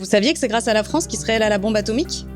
Vous saviez que c'est grâce à la France qu'Israël a la bombe atomique ?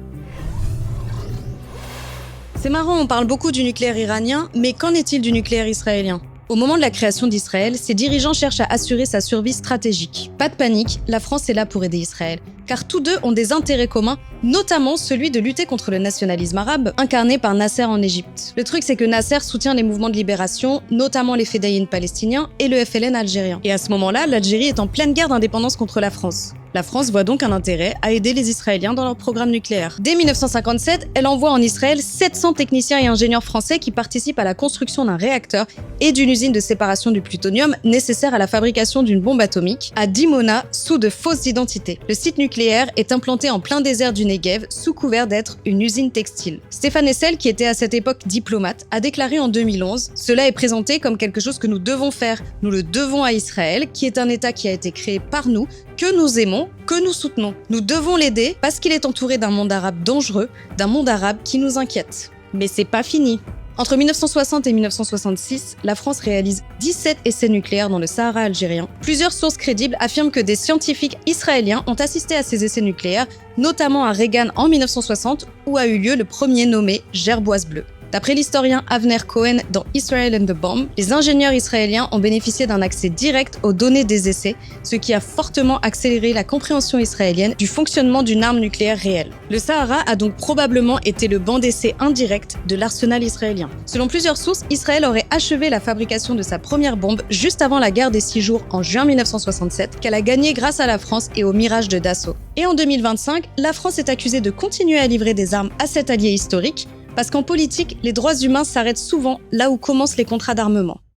C'est marrant, on parle beaucoup du nucléaire iranien, mais qu'en est-il du nucléaire israélien ? Au moment de la création d'Israël, ses dirigeants cherchent à assurer sa survie stratégique. Pas de panique, la France est là pour aider Israël, car tous deux ont des intérêts communs, notamment celui de lutter contre le nationalisme arabe, incarné par Nasser en Égypte. Le truc, c'est que Nasser soutient les mouvements de libération, notamment les Fédayines palestiniens et le FLN algérien. Et à ce moment-là, l'Algérie est en pleine guerre d'indépendance contre la France. La France voit donc un intérêt à aider les Israéliens dans leur programme nucléaire. Dès 1957, elle envoie en Israël 700 techniciens et ingénieurs français qui participent à la construction d'un réacteur et d'une usine de séparation du plutonium nécessaire à la fabrication d'une bombe atomique à Dimona sous de fausses identités. Le site nucléaire est implanté en plein désert du Negev sous couvert d'être une usine textile. Stéphane Hessel, qui était à cette époque diplomate, a déclaré en 2011 « Cela est présenté comme quelque chose que nous devons faire. Nous le devons à Israël, qui est un État qui a été créé par nous, que nous aimons, que nous soutenons. Nous devons l'aider parce qu'il est entouré d'un monde arabe dangereux, d'un monde arabe qui nous inquiète. » Mais c'est pas fini. Entre 1960 et 1966, la France réalise 17 essais nucléaires dans le Sahara algérien. Plusieurs sources crédibles affirment que des scientifiques israéliens ont assisté à ces essais nucléaires, notamment à Reagan en 1960, où a eu lieu le premier nommé Gerboise bleue. D'après l'historien Avner Cohen dans Israel and the Bomb, les ingénieurs israéliens ont bénéficié d'un accès direct aux données des essais, ce qui a fortement accéléré la compréhension israélienne du fonctionnement d'une arme nucléaire réelle. Le Sahara a donc probablement été le banc d'essai indirect de l'arsenal israélien. Selon plusieurs sources, Israël aurait achevé la fabrication de sa première bombe juste avant la guerre des 6 jours en juin 1967, qu'elle a gagnée grâce à la France et au Mirage de Dassault. Et en 2025, la France est accusée de continuer à livrer des armes à cet allié historique, parce qu'en politique, les droits humains s'arrêtent souvent là où commencent les contrats d'armement.